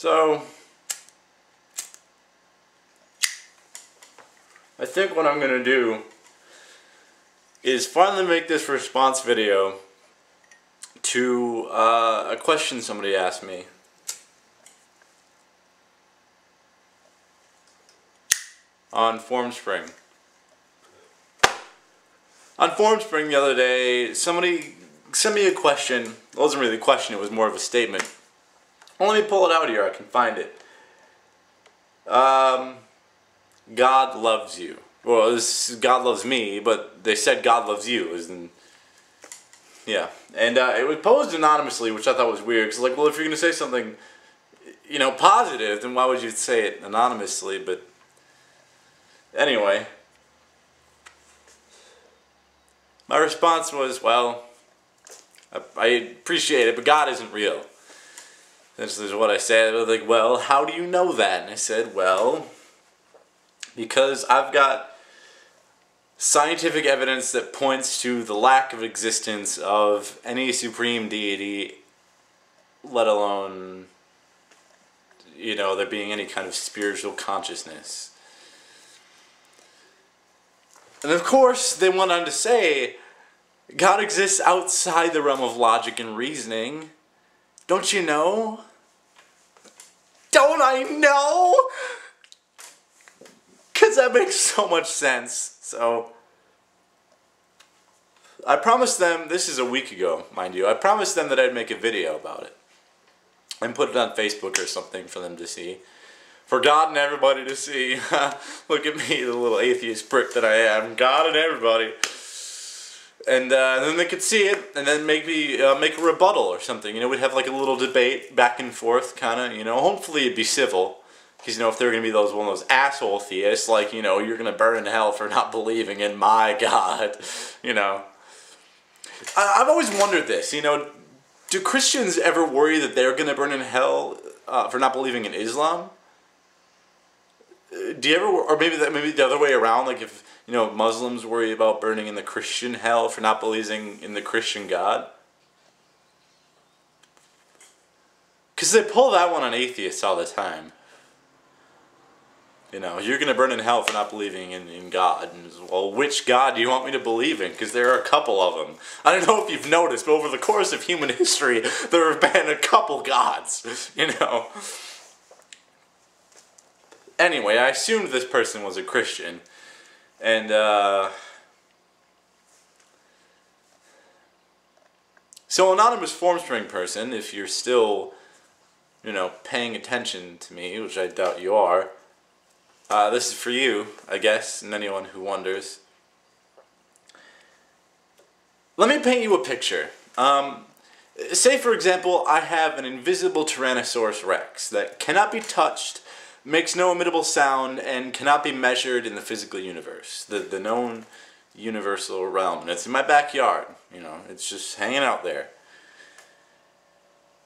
So, I think what I'm going to do is finally make this response video to a question somebody asked me. On Formspring. On Formspring the other day, somebody sent me a question. It wasn't really a question, it was more of a statement. Well, let me pull it out here, I can find it. God loves you. Well, this is God loves me, but they said God loves you. Yeah. And it was posed anonymously, which I thought was weird. Because, like, well, if you're going to say something, you know, positive, then why would you say it anonymously? But anyway, my response was, well, I appreciate it, but God isn't real. This is what I said. I was like, well, how do you know that? And I said, well, because I've got scientific evidence that points to the lack of existence of any supreme deity, let alone, you know, there being any kind of spiritual consciousness. And of course, they went on to say, God exists outside the realm of logic and reasoning. Don't you know? Don't I know? Because that makes so much sense. So, I promised them, this is a week ago, mind you, I promised them that I'd make a video about it. And put it on Facebook or something for them to see. For God and everybody to see. Look at me, the little atheist prick that I am. God and everybody. And then they could see it, and then maybe make a rebuttal or something. You know, we'd have like a little debate, back and forth, kind of, you know. Hopefully it'd be civil. Because, you know, if they're going to be one of those asshole theists, like, you know, you're going to burn in hell for not believing in my God, you know. I've always wondered this, you know, do Christians ever worry that they're going to burn in hell for not believing in Islam? Do you ever, or maybe the other way around, like if, you know, Muslims worry about burning in the Christian hell for not believing in the Christian God? Because they pull that one on atheists all the time. You know, you're going to burn in hell for not believing in God. And, well, which God do you want me to believe in? Because there are a couple of them. I don't know if you've noticed, but over the course of human history, there have been a couple gods, you know. Anyway, I assumed this person was a Christian. And, so anonymous Formspring person, if you're still, you know, paying attention to me, which I doubt you are, this is for you, I guess, and anyone who wonders. Let me paint you a picture. Say, for example, I have an invisible Tyrannosaurus Rex that cannot be touched, makes no imitable sound, and cannot be measured in the physical universe, the known universal realm. And it's in my backyard, you know, it's just hanging out there.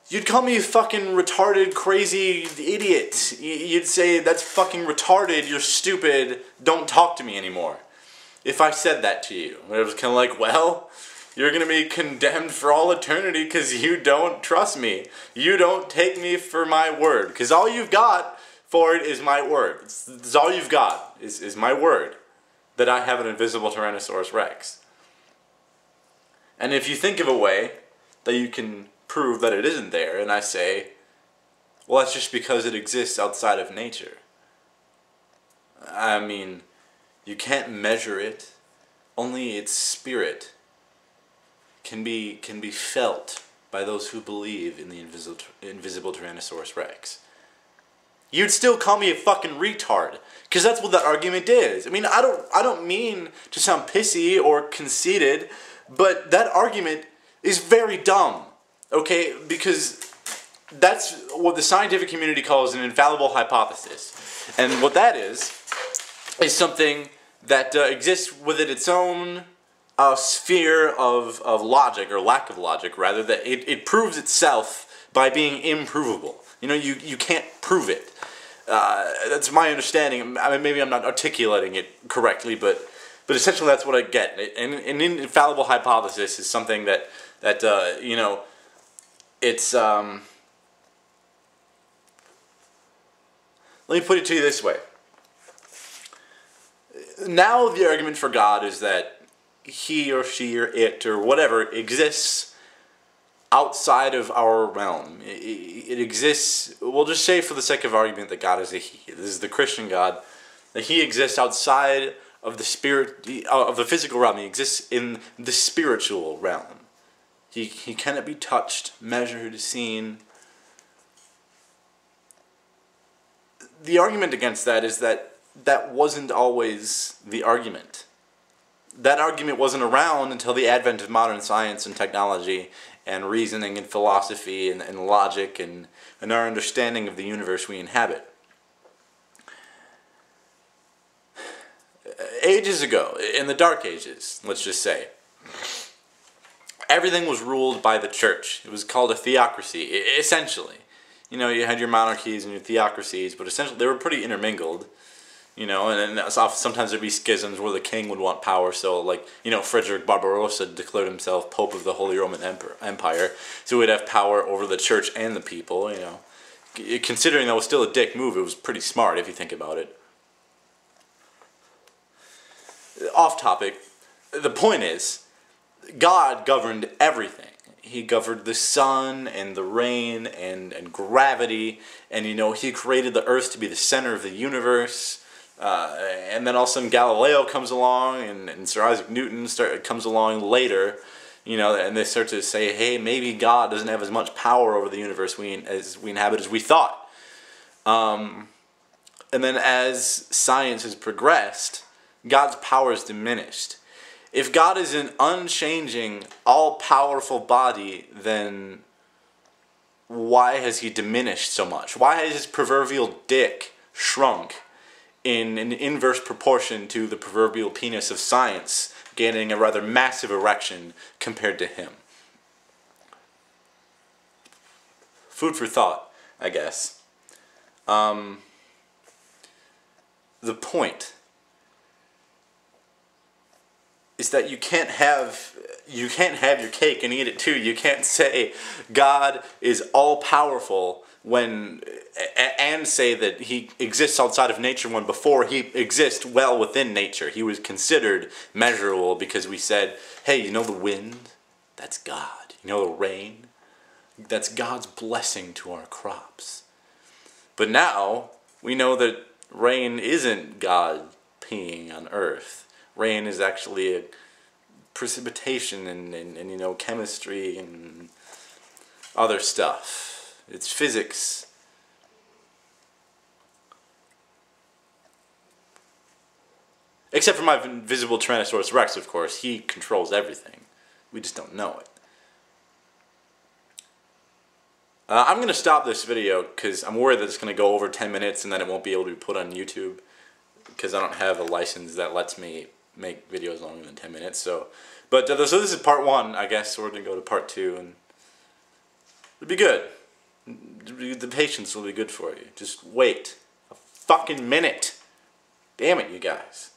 You'd call me a fucking retarded, crazy idiot. You'd say, that's fucking retarded, you're stupid, don't talk to me anymore. If I said that to you. It was kind of like, well, you're going to be condemned for all eternity because you don't trust me. You don't take me for my word. Because all you've got for it is my word. It's all you've got is my word that I have an invisible Tyrannosaurus Rex. And if you think of a way that you can prove that it isn't there, and I say, well, that's just because it exists outside of nature. I mean, you can't measure it. Only its spirit can be felt by those who believe in the invisible Tyrannosaurus Rex. You'd still call me a fucking retard, because that's what that argument is. I mean, I don't mean to sound pissy or conceited, but that argument is very dumb. Okay, because that's what the scientific community calls an infallible hypothesis. And what that is something that exists within its own sphere of logic, or lack of logic, rather, that it proves itself by being improvable. You know, you can't prove it. That's my understanding. I mean, maybe I'm not articulating it correctly, but essentially that's what I get. An infallible hypothesis is something that you know, it's Let me put it to you this way. Now the argument for God is that he or she or it or whatever exists outside of our realm. It exists, we'll just say for the sake of argument that God is a he. This is the Christian God. That he exists outside of the spirit, of the physical realm. He exists in the spiritual realm. He cannot be touched, measured, seen. The argument against that is that that wasn't always the argument. That argument wasn't around until the advent of modern science and technology and reasoning and philosophy and logic and our understanding of the universe we inhabit. Ages ago, in the Dark Ages, let's just say, everything was ruled by the church. It was called a theocracy, essentially. You know, you had your monarchies and your theocracies, but essentially they were pretty intermingled. You know, and sometimes there'd be schisms where the king would want power. So, like, you know, Frederick Barbarossa declared himself Pope of the Holy Roman Empire. So he'd have power over the church and the people, you know. Considering that was still a dick move, it was pretty smart if you think about it. Off topic, the point is, God governed everything. He governed the sun and the rain and gravity. And, you know, he created the earth to be the center of the universe. And then all of a sudden Galileo comes along and Sir Isaac Newton comes along later, you know, and they start to say, hey, maybe God doesn't have as much power over the universe as we inhabit as we thought. And then as science has progressed, God's power is diminished. If God is an unchanging, all-powerful body, then why has he diminished so much? Why has his proverbial dick shrunk in an inverse proportion to the proverbial penis of science, gaining a rather massive erection compared to him? Food for thought, I guess. The point is that you can't have your cake and eat it too. You can't say God is all-powerful and say that he exists outside of nature when before he exists well within nature. He was considered measurable because we said, hey, you know the wind? That's God. You know the rain? That's God's blessing to our crops. But now we know that rain isn't God peeing on earth. Rain is actually a precipitation and you know, chemistry and other stuff. It's physics. Except for my invisible Tyrannosaurus Rex, of course. He controls everything. We just don't know it. I'm going to stop this video because I'm worried that it's going to go over 10 minutes and then it won't be able to be put on YouTube because I don't have a license that lets me make videos longer than 10 minutes. So this is part 1, I guess. So we're going to go to part 2 and it'll be good. The patience will be good for you. Just wait a fucking minute. Damn it, you guys.